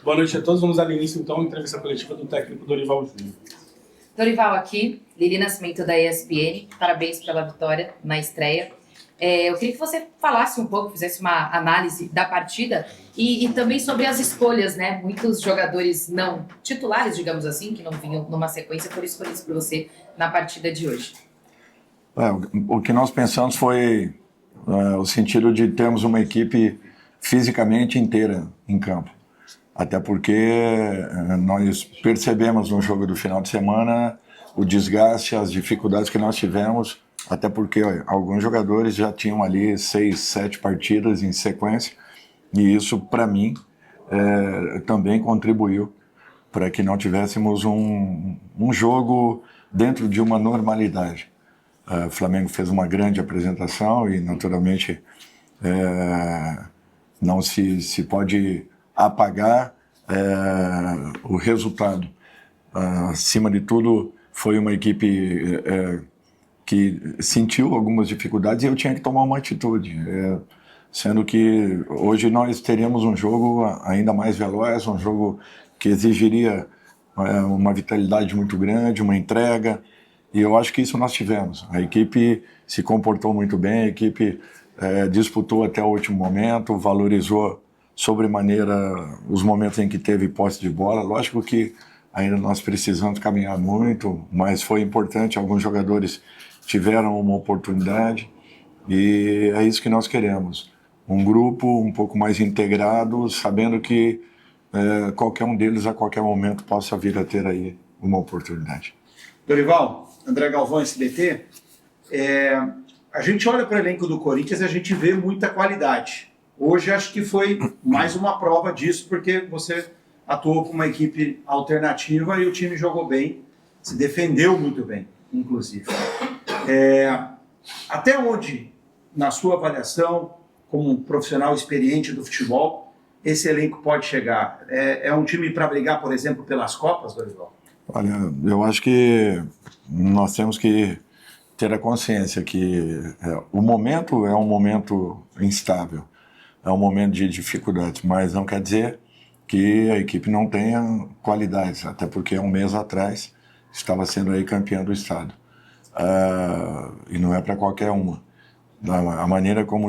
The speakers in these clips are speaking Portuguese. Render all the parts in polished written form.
Boa noite a todos. Vamos dar início, então, à entrevista coletiva do técnico Dorival Júnior. Dorival aqui, Lili Nascimento da ESPN. Parabéns pela vitória na estreia. Eu queria que você falasse um pouco, fizesse uma análise da partida e também sobre as escolhas, né? Muitos jogadores não titulares, digamos assim, que não vinham numa sequência, foram escolhidos por você na partida de hoje. O que nós pensamos foi o sentido de termos uma equipe fisicamente inteira em campo. Até porque nós percebemos no jogo do final de semana o desgaste, as dificuldades que nós tivemos, até porque alguns jogadores já tinham ali 6, 7 partidas em sequência, e isso, para mim, também contribuiu para que não tivéssemos um jogo dentro de uma normalidade. O Flamengo fez uma grande apresentação e, naturalmente, não se pode apagar o resultado. Acima de tudo, foi uma equipe que sentiu algumas dificuldades e eu tinha que tomar uma atitude, sendo que hoje nós teríamos um jogo ainda mais veloz, um jogo que exigiria uma vitalidade muito grande, uma entrega, e eu acho que isso nós tivemos. A equipe se comportou muito bem, a equipe disputou até o último momento, valorizou sobremaneira os momentos em que teve posse de bola. Lógico que ainda nós precisamos caminhar muito, mas foi importante, alguns jogadores tiveram uma oportunidade e é isso que nós queremos. Um grupo um pouco mais integrado, sabendo que qualquer um deles a qualquer momento possa vir a ter aí uma oportunidade. Dorival, André Galvão, SBT, a gente olha para o elenco do Corinthians e a gente vê muita qualidade. Hoje acho que foi mais uma prova disso, porque você atuou com uma equipe alternativa e o time jogou bem, se defendeu muito bem, inclusive. Até onde, na sua avaliação, como um profissional experiente do futebol, esse elenco pode chegar? É um time para brigar, por exemplo, pelas Copas, Dorival? Olha, eu acho que nós temos que ter a consciência que o momento é um momento instável, é um momento de dificuldades, mas não quer dizer que a equipe não tenha qualidades, até porque um mês atrás estava sendo aí campeã do estado. E não é para qualquer uma. A maneira como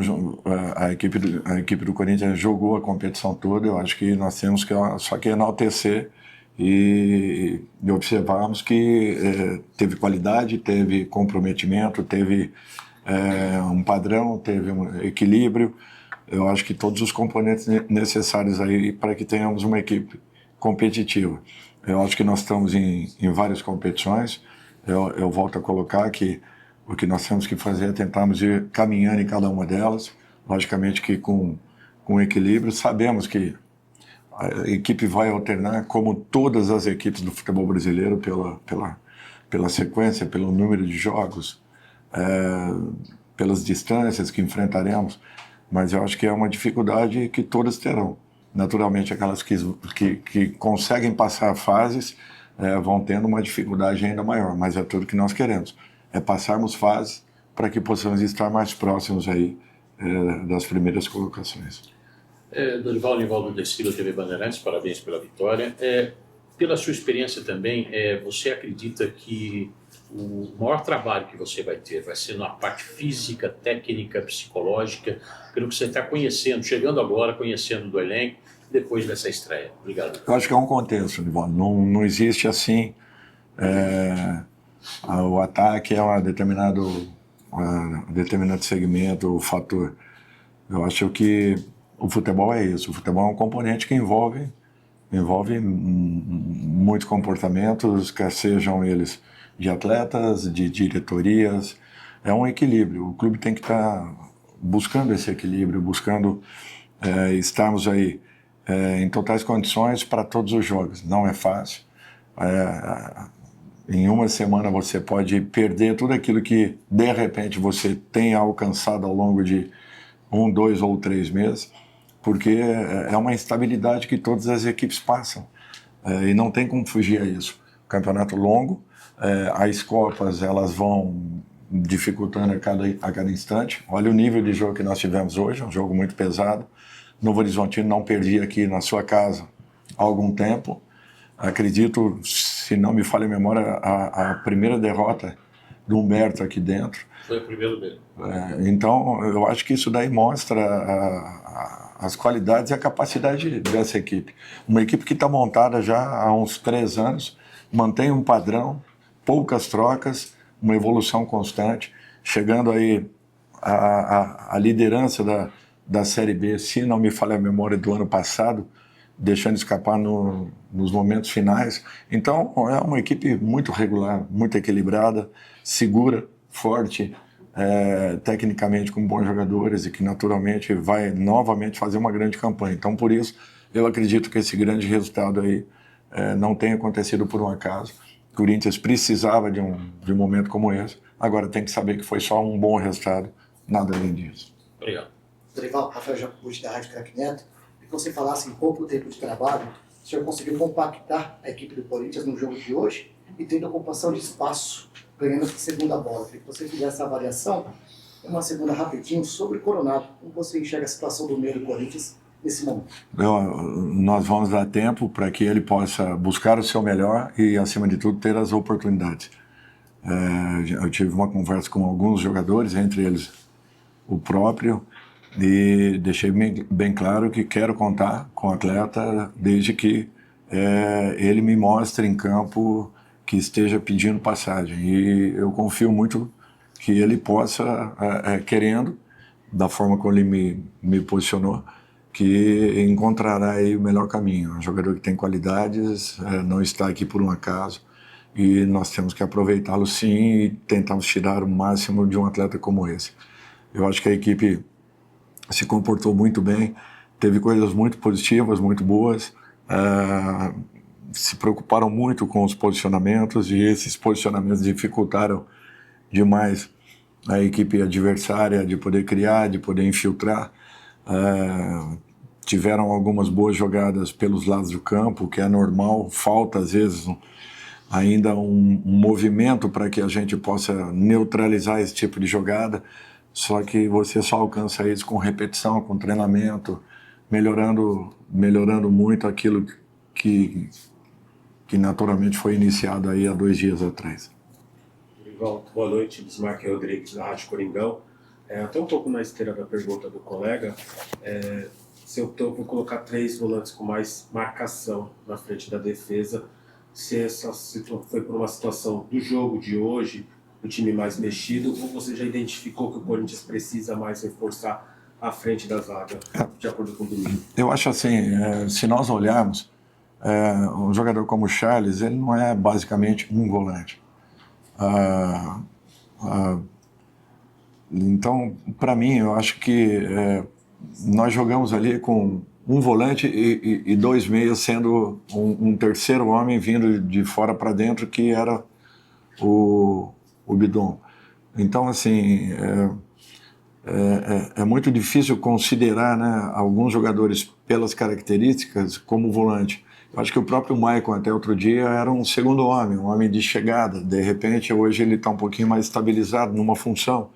a equipe do Corinthians jogou a competição toda, eu acho que nós temos que só que enaltecer e observarmos que teve qualidade, teve comprometimento, teve um padrão, teve um equilíbrio. Eu acho que todos os componentes necessários aí para que tenhamos uma equipe competitiva. Eu acho que nós estamos em várias competições. Eu volto a colocar que o que nós temos que fazer é tentarmos ir caminhando em cada uma delas, logicamente que com equilíbrio. Sabemos que a equipe vai alternar, como todas as equipes do futebol brasileiro, pela sequência, pelo número de jogos, pelas distâncias que enfrentaremos, mas eu acho que é uma dificuldade que todas terão. Naturalmente, aquelas que conseguem passar fases vão tendo uma dificuldade ainda maior, mas é tudo que nós queremos, é passarmos fases para que possamos estar mais próximos aí das primeiras colocações. Dorival Nivaldo Destilo, TV Bandeirantes, parabéns pela vitória. Pela sua experiência também, você acredita que o maior trabalho que você vai ter vai ser na parte física, técnica, psicológica, pelo que você está conhecendo, chegando agora, conhecendo do elenco, depois dessa estreia? Obrigado. Eu acho que é um contexto, Nivaldo. Não existe assim. O ataque é um determinado segmento, o fator. Eu acho que o futebol é isso. O futebol é um componente que envolve muitos comportamentos, quer sejam eles de atletas, de diretorias. É um equilíbrio. O clube tem que estar buscando esse equilíbrio, buscando estarmos aí em totais condições para todos os jogos. Não é fácil. Em uma semana você pode perder tudo aquilo que, de repente, você tem alcançado ao longo de 1, 2 ou 3 meses, porque é uma instabilidade que todas as equipes passam. E não tem como fugir a isso. Campeonato longo, as Copas elas vão dificultando a cada instante. Olha o nível de jogo que nós tivemos hoje, um jogo muito pesado. Novo Horizontino não perdia aqui na sua casa há algum tempo. Acredito, se não me falha a memória, a primeira derrota do Humberto aqui dentro. Foi o primeiro dele. Então, eu acho que isso daí mostra as qualidades e a capacidade dessa equipe. Uma equipe que está montada já há uns 3 anos, mantém um padrão, poucas trocas, uma evolução constante, chegando aí a liderança da Série B, se não me falha a memória, do ano passado, deixando escapar nos momentos finais. Então, é uma equipe muito regular, muito equilibrada, segura, forte, tecnicamente com bons jogadores e que naturalmente vai novamente fazer uma grande campanha. Então, por isso, eu acredito que esse grande resultado aí não tenha acontecido por um acaso. O Corinthians precisava de um momento como esse. Agora tem que saber que foi só um bom resultado, nada além disso. Obrigado. Dorival, Rafael Jacobucci da Rádio Craque Neto, que você falasse em pouco tempo de trabalho, o senhor conseguiu compactar a equipe do Corinthians no jogo de hoje e tendo ocupação de espaço, ganhando essa segunda bola. Queria que você fizesse essa avaliação, uma segunda rapidinho, sobre o Coronado. Como você enxerga a situação do meio do Corinthians nesse momento? Nós vamos dar tempo para que ele possa buscar o seu melhor e, acima de tudo, ter as oportunidades. Eu tive uma conversa com alguns jogadores, entre eles o próprio, e deixei bem claro que quero contar com o atleta desde que ele me mostre em campo que esteja pedindo passagem. E eu confio muito que ele possa, querendo, da forma como ele me posicionou, que encontrará aí o melhor caminho. Um jogador que tem qualidades, não está aqui por um acaso, e nós temos que aproveitá-lo sim e tentarmos tirar o máximo de um atleta como esse. Eu acho que a equipe se comportou muito bem, teve coisas muito positivas, muito boas, se preocuparam muito com os posicionamentos, e esses posicionamentos dificultaram demais a equipe adversária de poder criar, de poder infiltrar. Tiveram algumas boas jogadas pelos lados do campo, que é normal, falta às vezes ainda um movimento para que a gente possa neutralizar esse tipo de jogada, só que você só alcança isso com repetição, com treinamento, melhorando muito aquilo que naturalmente foi iniciado aí há 2 dias atrás. Boa noite, Bismarck Rodrigues, da Rádio Coringão. Até um pouco na esteira da pergunta do colega, se eu optou por colocar 3 volantes com mais marcação na frente da defesa, se essa foi por uma situação do jogo de hoje, o time mais mexido, ou você já identificou que o Corinthians precisa mais reforçar a frente da zaga, de acordo com o domingo? Eu acho assim, se nós olharmos, um jogador como o Charles, ele não é basicamente um volante. Então, para mim, eu acho que nós jogamos ali com um volante e 2 meias, sendo um terceiro homem vindo de fora para dentro, que era o Bidon. Então, assim, é muito difícil considerar, né, alguns jogadores pelas características como volante. Eu acho que o próprio Maicon, até outro dia, era um segundo homem, um homem de chegada. De repente, hoje ele está um pouquinho mais estabilizado numa função.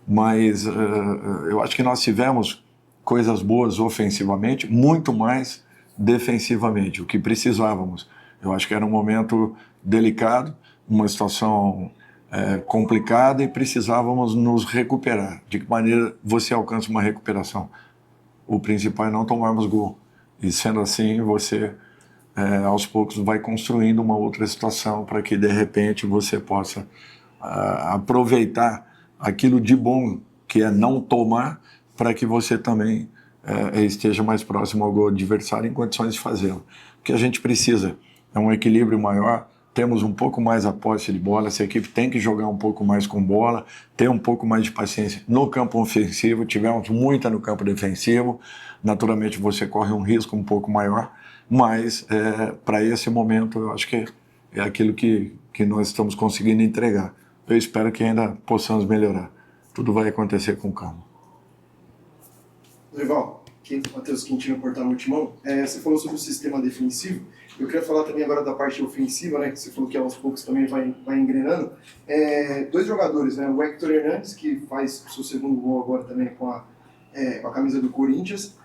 Mas eu acho que nós tivemos coisas boas ofensivamente, muito mais defensivamente, o que precisávamos. Eu acho que era um momento delicado, uma situação complicada, e precisávamos nos recuperar. De que maneira você alcança uma recuperação? O principal é não tomarmos gol. E sendo assim, você aos poucos vai construindo uma outra situação para que de repente você possa aproveitar aquilo de bom que é não tomar, para que você também esteja mais próximo ao gol adversário em condições de fazê-lo. O que a gente precisa é um equilíbrio maior, temos um pouco mais a posse de bola, essa equipe tem que jogar um pouco mais com bola, ter um pouco mais de paciência no campo ofensivo, tivemos muita no campo defensivo, naturalmente você corre um risco um pouco maior, mas para esse momento eu acho que é aquilo que nós estamos conseguindo entregar. Eu espero que ainda possamos melhorar. Tudo vai acontecer com calma. Dorival, Matheus Quintino, Portal Multimão. Você falou sobre o sistema defensivo. Eu queria falar também agora da parte ofensiva, né? Que você falou que aos poucos também vai engrenando. 2 jogadores, né? O Héctor Hernandes, que faz o seu segundo gol agora também com a camisa do Corinthians.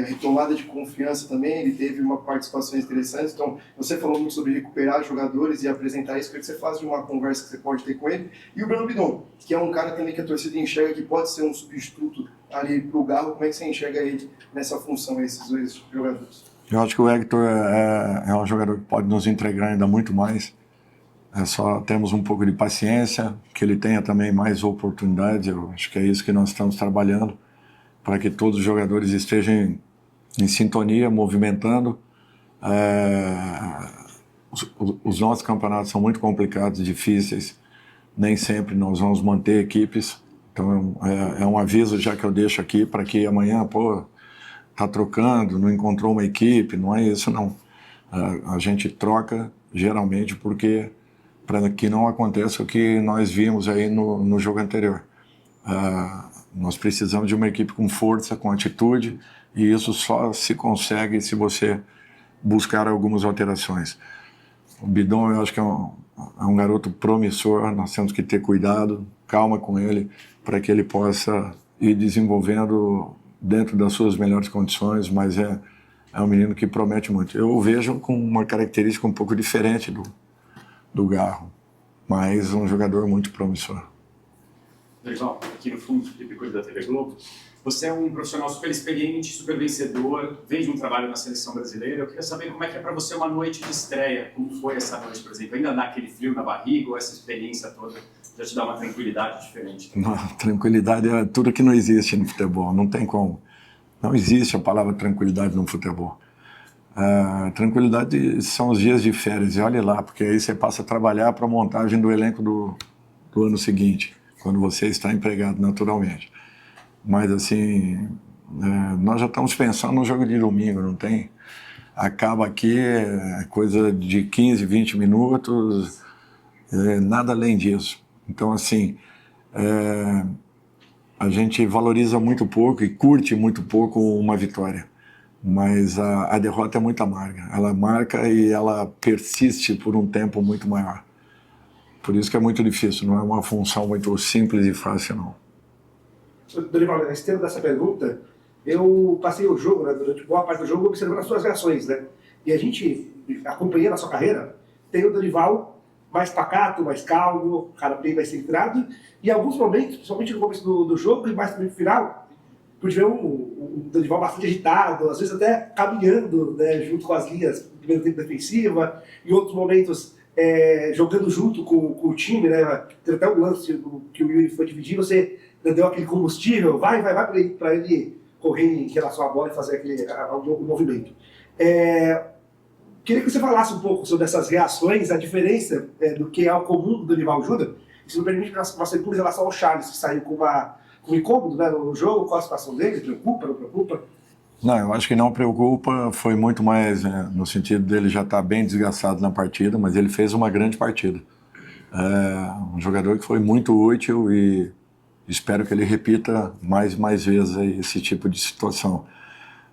retomada de confiança também, ele teve uma participação interessante. Então, você falou muito sobre recuperar jogadores e apresentar isso, que você faz de uma conversa que você pode ter com ele. E o Breno Bidon, que é um cara também que a torcida enxerga que pode ser um substituto ali para o Garro. Como é que você enxerga ele nessa função, esses dois jogadores? Eu acho que o Hector é um jogador que pode nos entregar ainda muito mais. É só temos um pouco de paciência, que ele tenha também mais oportunidades. Eu acho que é isso que nós estamos trabalhando, para que todos os jogadores estejam em sintonia, movimentando. Os nossos campeonatos são muito complicados, difíceis. Nem sempre nós vamos manter equipes. Então é um aviso já que eu deixo aqui para que amanhã, tá trocando, não encontrou uma equipe, não é isso não. A gente troca geralmente porque para que não aconteça o que nós vimos aí no jogo anterior. Nós precisamos de uma equipe com força, com atitude, e isso só se consegue se você buscar algumas alterações. O Bidon, eu acho que é um garoto promissor, nós temos que ter cuidado, calma com ele, para que ele possa ir desenvolvendo dentro das suas melhores condições, mas é um menino que promete muito. Eu o vejo com uma característica um pouco diferente do Garro, mas um jogador muito promissor. Dorival, aqui no fundo, Felipe Coelho da TV Globo. Você é um profissional super experiente, super vencedor, vem de um trabalho na seleção brasileira. Eu queria saber como é que é para você uma noite de estreia, como foi essa noite, por exemplo? Ainda dá aquele frio na barriga ou essa experiência toda já te dá uma tranquilidade diferente? Não, tranquilidade é tudo que não existe no futebol, não tem como. Não existe a palavra tranquilidade no futebol. Tranquilidade são os dias de férias, e olhe lá, porque aí você passa a trabalhar para a montagem do elenco do ano seguinte, quando você está empregado naturalmente. Mas assim, nós já estamos pensando no jogo de domingo, não tem? Acaba aqui, coisa de 15, 20 minutos, nada além disso. Então assim, a gente valoriza muito pouco e curte muito pouco uma vitória. Mas a derrota é muito amarga. Ela marca e ela persiste por um tempo muito maior. Por isso que é muito difícil, não é uma função muito simples e fácil, não. Dorival, a esteira dessa pergunta, eu passei o jogo, né, durante boa parte do jogo, observando as suas reações, né? E a gente, acompanhando a sua carreira, tem o Dorival mais pacato, mais calmo, cara bem mais centrado, e em alguns momentos, principalmente no começo do jogo e mais no final, pude ver um Dorival bastante agitado, às vezes até caminhando, né, junto com as linhas do primeiro tempo defensiva, em outros momentos jogando junto com o time, né? Teve até um lance que o Yuri foi dividir, você deu aquele combustível, vai para ele correr em relação à bola e fazer o movimento. Queria que você falasse um pouco sobre essas reações, a diferença do que é o comum do Dorival Júnior, e se não permite que nós em relação ao Charles, que saiu com um incômodo, né, no jogo, qual a situação dele, preocupa, não preocupa? Não, eu acho que não preocupa, foi muito mais no sentido dele já estar bem desgastado na partida, mas ele fez uma grande partida. Um jogador que foi muito útil e espero que ele repita mais vezes aí esse tipo de situação.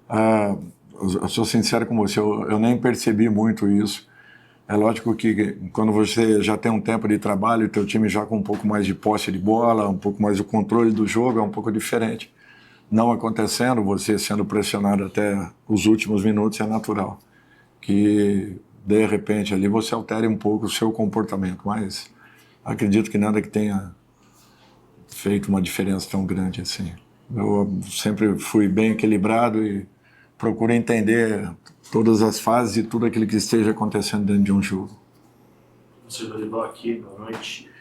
Eu sou sincero com você, eu nem percebi muito isso. É lógico que quando você já tem um tempo de trabalho, o teu time já com um pouco mais de posse de bola, um pouco mais o controle do jogo, é um pouco diferente. Não acontecendo, você sendo pressionado até os últimos minutos, é natural que, de repente, ali você altere um pouco o seu comportamento, mas acredito que nada que tenha feito uma diferença tão grande assim. Eu sempre fui bem equilibrado e procuro entender todas as fases e tudo aquilo que esteja acontecendo dentro de um jogo. Você Dorival aqui, boa noite.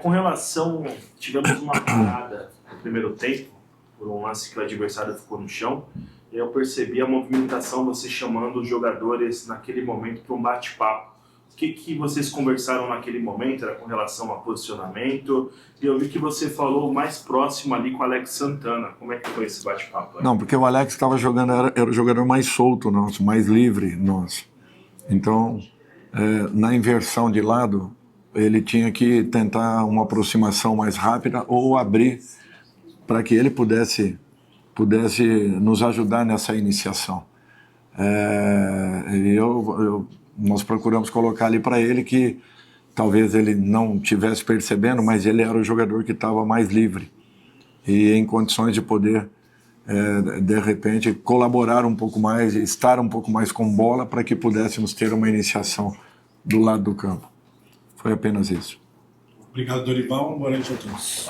Com relação, tivemos uma parada no primeiro tempo, por um lance que o adversário ficou no chão, e eu percebi a movimentação, você chamando os jogadores naquele momento para um bate-papo. O que vocês conversaram naquele momento? Era com relação a posicionamento? E eu vi que você falou mais próximo ali com o Alex Santana. Como é que foi esse bate-papo? Não, porque o Alex estava jogando, era o jogador mais solto nosso, mais livre nosso. Então, na inversão de lado, ele tinha que tentar uma aproximação mais rápida ou abrir para que ele pudesse nos ajudar nessa iniciação. Nós procuramos colocar ali para ele que talvez ele não estivesse percebendo, mas ele era o jogador que estava mais livre e em condições de poder de repente, colaborar um pouco mais, estar um pouco mais com bola para que pudéssemos ter uma iniciação do lado do campo. Foi apenas isso. Obrigado, Dorival. Boa noite a todos.